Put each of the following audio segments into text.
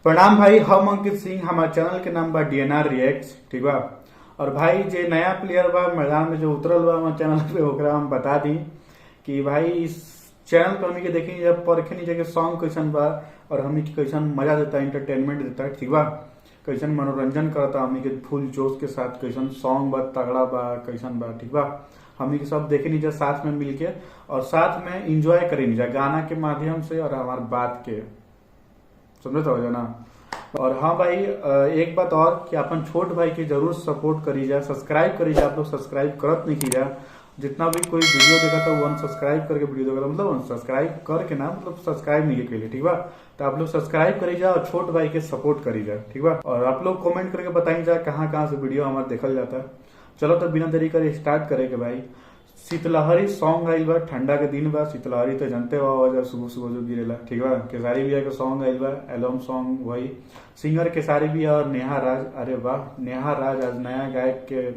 प्रणाम भाई, हम अंकित सिंह। हमारे चैनल के नाम बा डीएनआर रिएक्ट्स, ठीक बा। और भाई जे नया प्लेयर बा मैदान में जो उतरल बा हमारे चैनल पे, ओकरा हम बता दी कि भाई इस चैनल पे हमनी के देखी जब परखे नीचे के सॉन्ग कैसन बा और हमनी के कैसन मजा देता, एंटरटेनमेंट देता, ठीक बा। कैसन मनोरंजन करता हमनी के फुल जोश के साथ, कैसन सॉन्ग बा, तगड़ा बा, कैसन बा, ठीक बा। हमनी के सब देखे नीचे साथ में मिलके और साथ में इंजॉय करे नीचे गाना के माध्यम से और हमारे बात के, समझे तो ना। और हाँ भाई, एक बात और कि अपन छोट भाई के जरूर सपोर्ट करी जाए, सब्सक्राइब करी जाए। आप लोग सब्सक्राइब करत नहीं की जाए। जितना भी कोई वीडियो देखा था वो अनसब्सक्राइब करके वीडियो देखा, मतलब अनसब्सक्राइब करके ना, मतलब सब्सक्राइब नहीं के लिए, ठीक बा। तो आप लोग सब्सक्राइब करी जाए और छोट भाई के सपोर्ट करी जाए, ठीक बा। और आप लोग कमेंट करके बताई जाए कहाँ से वीडियो हमारा देखल जाता है। चलो तो बिना देरी करे स्टार्ट करेंगे भाई। शीतलहरी सॉन्ग आइल बा, ठंडा के दिन बा, शीतलहरी तो जानते बा, सुबह सुबह जो गिरेला, ठीक बा। केसारी भैया के सॉन्ग आइल बा, एल्बम सॉन्ग वही। सिंगर केसारी भैया और नेहा राज, अरे वाह, नेहा राज आज नया गायक के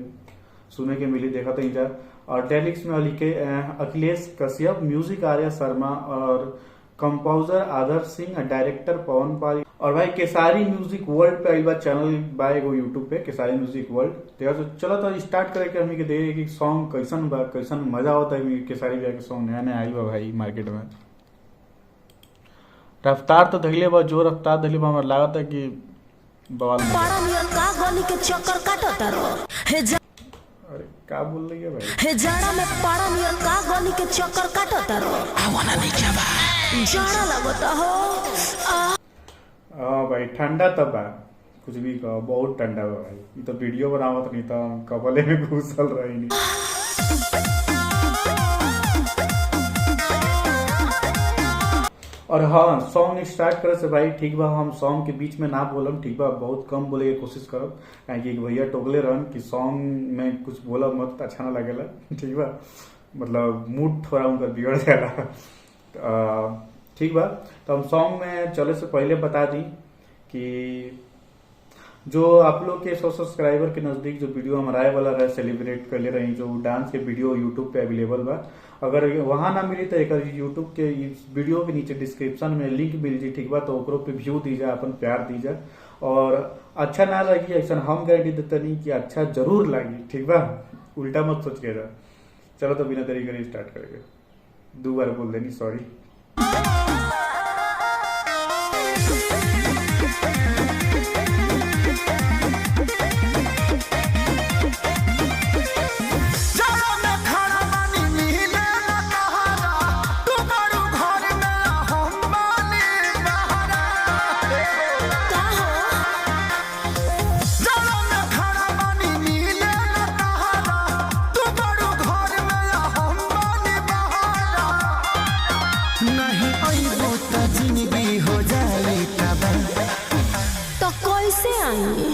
सुने के मिली, देखा तो जा। और डेलिक्स में अखिलेश कश्यप, म्यूजिक आर्या शर्मा और कंपोजर आदर्श सिंह, डायरेक्टर पवन पाल। और भाई केसारी म्यूजिक वर्ल्ड पे आइल बा, चैनल बा एगो यूट्यूब पे केसारी म्यूजिक वर्ल्ड। तो चलो तो स्टार्ट करे के हमें के देखे कि सॉन्ग कैसन बा, कैसन मजा होता है। केसारी भैया के सॉन्ग नया नया आइल बा भाई मार्केट में। रफ्तार तो धैले बा, जो रफ्तार धैले बा हमारा लागत है कि बवाल अरे का बोल रही है भाई? हे जाड़ा में पारा नियर का गली के चक्कर काटता रो। आवाना नहीं क्या बा? जाड़ा लगता हो। भाई ठंडा तब बा, कुछ भी कहो, बहुत ठंडा बा भाई। ये तो वीडियो बनावत नहीं था, कपले में घुसल रही नहीं। और हाँ, सॉन्ग स्टार्ट करे से भाई ठीक बा, हम सॉन्ग के बीच में ना बोलम, ठीक बा। बहुत कम बोले की कोशिश करब, कि भैया टोकले रहन कि सॉन्ग में कुछ बोला मत, अच्छा ना लगेला, ठीक बा। मतलब मूड थोड़ा उनका बिगड़ जाएगा, ठीक बा। तो हम सॉन्ग में चले से पहले बता दी कि जो आप लोग के 100 सब्सक्राइबर के नजदीक जो वीडियो हम आए वाला रहे, सेलिब्रेट कर ले रही, जो डांस के वीडियो यूट्यूब पे अवेलेबल बा। अगर वहां ना मिली तो एक यूट्यूब के वीडियो के नीचे डिस्क्रिप्शन में लिंक मिल जी, ठीक बा। तो ओकरो पे व्यू दीजा, अपन प्यार दीजा। और अच्छा ना लगी ऐसा हम गारंटी देते नहीं कि अच्छा जरूर लगी, ठीक बा। उल्टा मत सोच के जा। चलो तो बिना देरी करे स्टार्ट करेंगे। 2 बार बोल देनी, सॉरी।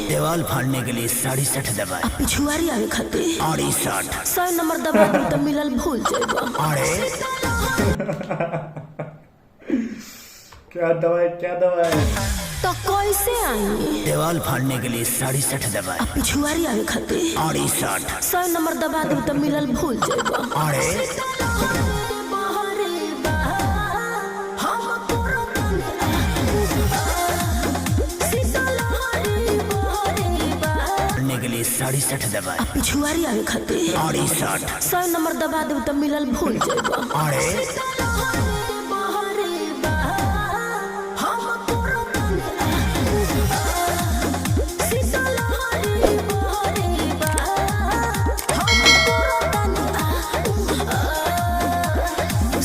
देवाल फाड़ने के लिए 67 दबाए, पिछुआरी आवे खातिर 68 100 नंबर दबा दे तो मिलल भूल जाएगा। अरे क्या दवाई तो कैसे आई? देवाल फाड़ने के लिए 67 दबाए, पिछुआरी आवे खातिर 68 100 नंबर दबा दे तो मिलल भूल जाएगा। अरे के लिए 67 दबाए, पिछुआरी आवे खातिर 68 100 नंबर दबा दे तो मिलल भूल जाएगा। अरे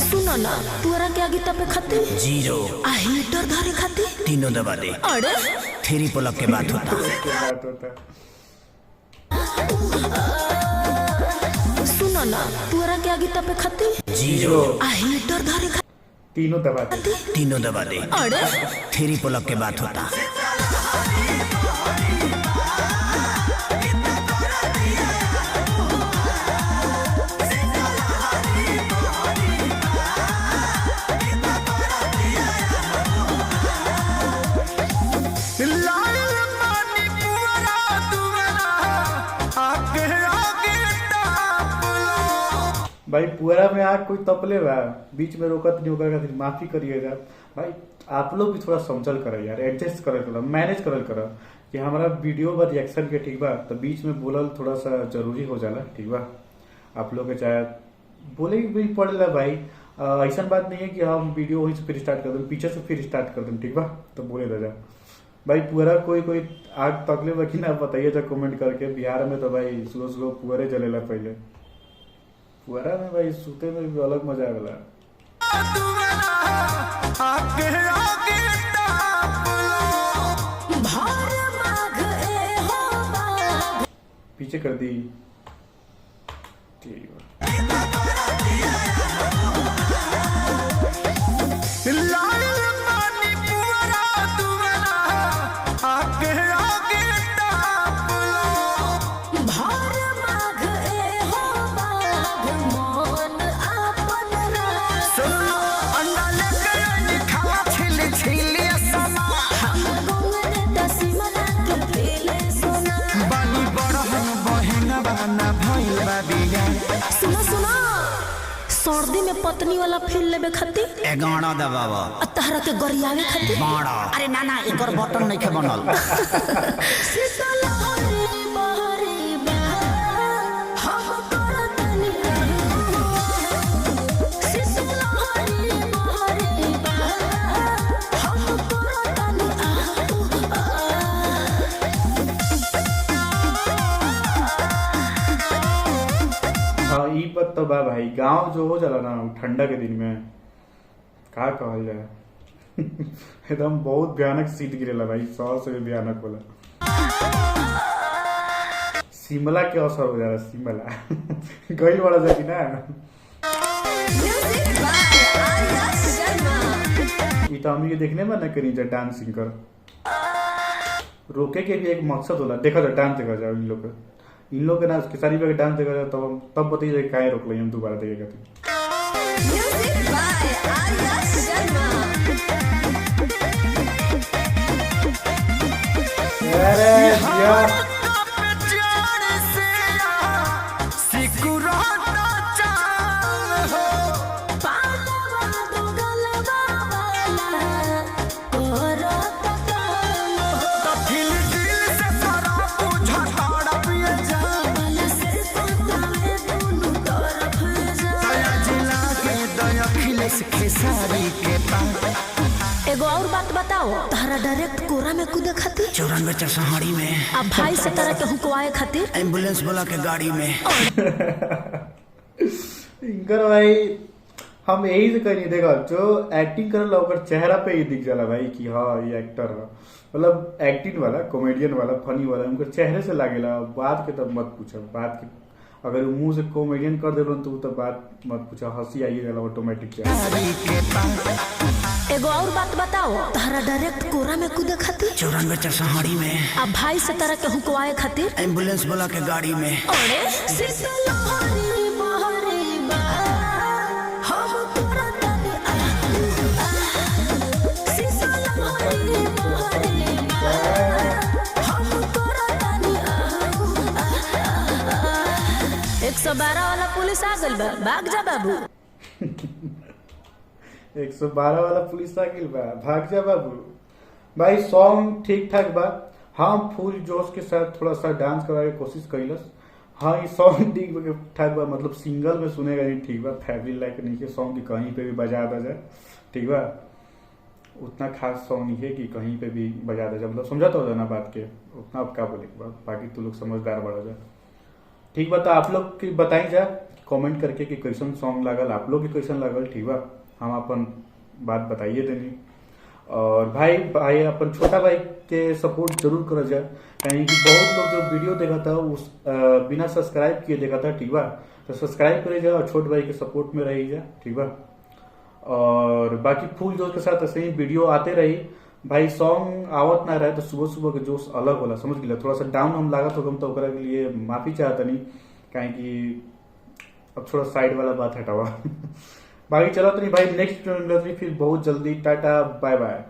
सुनो ना, तोरा के आगे तपे खातिर 0 आ हीटर धरे खातिर 3 दबा दे। अरे 3 पुल के बात होता। सुनो ना, तोरा के आगे तपे खातिर 0 आ हीटर धरे खातिर 3 दबा दे। 3 दबा दे। अरे 3 पुल के बात होता। भाई पुअरा में आग कोई तपले बा, बीच में रोकत नहीं होगा, माफी करिएगा भाई। आप लोग भी थोड़ा समझल करें यार, एडजस्ट करल करो, मैनेज करल करो कि हमारा वीडियो बा रिएक्शन के, ठीक बा, तो बीच में बोलल थोड़ा सा जरूरी हो जाला, ठीक बा। आप लोग के चाहे बोले भी पड़ेला भाई, ऐसा बात नहीं है कि हम वीडियो वहीं से फिर स्टार्ट कर दें, पीछे से फिर स्टार्ट कर दें, ठीक बा, तो बोले रह भाई। पूरा कोई आग तकलीफ है कि ना बताइए जा कमेंट करके। बिहार में तो भाई सुबह सुबह पुअरे जलेला, पहले पुअरा में भाई सूते में भी अलग मजा आवेला। पीछे कर दी, ठीक है। सुनो सुनो, सर्दी में पत्नी वाला फील लेबे खातिर एगाड़ा दबावा तहरा के गरियावे खातिर बाड़ा। अरे ना ना, एकर बटन नहीं के बनल। हाँ ई बात तो बा भाई, गांव जो हो जाला ना ठंडा के दिन में का कहल जाए एकदम बहुत भयानक शीत गिरेला भाई, शहर से भी भयानक होला। शिमला के असर हो जाला, शिमला गइल बड़ा जाती ना। ई तो हमनी के देखने में ना करी जा डांसिंग कर, रोके के भी एक मकसद होला। देखा जा डांस देखा जाओ इन लोग के ना खेसारी पे डांस देखा जाए तब बताइए काहे रोक ली हम दोबारा देखेगा तो। एगो और बात बताओ, तारा डायरेक्ट कोरा में कूदे खातिर 94 चरसहाड़ी में, अब भाई से तरह के हुकवाए खातिर एम्बुलेंस बोला के गाड़ी में। इनकर भाई हम यही से कहीं देखा, जो एक्टिंग करला ओकर चेहरा पे ही दिख जाला भाई कि हाँ ये एक्टर है, मतलब एक्टिंग वाला, कॉमेडियन वाला, फनी वाला, उनकर चेहरे से लागेला। बात के तब मत पूछो, बात के अगर मुंह से कॉमेडियन कर देलन तो बात मत पूछो, हंसी आई जाला ऑटोमेटिक। एगो और बात बताओ, तारा डायरेक्ट कोरा में कूदे खातिर 94 चरसहाड़ी में, अब भाई से तरह के हुकवाए खातिर एम्बुलेंस बोला के गाड़ी में। सौ 112 वाला पुलिस आ गइल बा, भाग जा बाबू। 112 वाला पुलिस आ गइल बा, भाग जा बाबू। भाई सॉन्ग ठीक ठाक बा, हम फुल जोश के साथ थोड़ा सा डांस कराने की कोशिश कइलस। हाँ ये सॉन्ग ठीक ठाक बा, मतलब सिंगल में सुनेगा नहीं, ठीक बा, फैमिली लाइक नहीं है सॉन्ग की, कहीं पे भी बजा दा जाए, ठीक बा। उतना खास सॉन्ग नहीं है कि कहीं पे भी बजा दा जाए, मतलब समझा तो हो जाना बात के, उतना अब क्या बोले, बाकी तो लोग समझदार बढ़ जाए, ठीक बा। तो आप लोग की बताई जा कमेंट करके कि कैसन सॉन्ग लागल, आप लोग के कैसन लागल, ठीक बा, हम अपन बात बताइए देनी। और भाई अपन छोटा भाई के सपोर्ट जरूर कर जाए, कहीं कि बहुत लोग जो वीडियो देखा था उस बिना सब्सक्राइब किए देखा था, ठीक बा, तो सब्सक्राइब करे जा और छोटे भाई के सपोर्ट में रही जा, ठीक बा। और बाकी फुल जोश के साथ ऐसे ही वीडियो आते रही भाई। सॉन्ग आवत ना रहे तो सुबह सुबह के जोश अलग होला, समझ गया, थोड़ा सा डाउन हम लागत हो तो ओकरा के लिए माफी चाहता नहीं, कहीं कि अब थोड़ा साइड वाला बात हटावा। बाकी चलो तो नहीं भाई, नेक्स्ट फिर बहुत जल्दी, टाटा बाय बाय।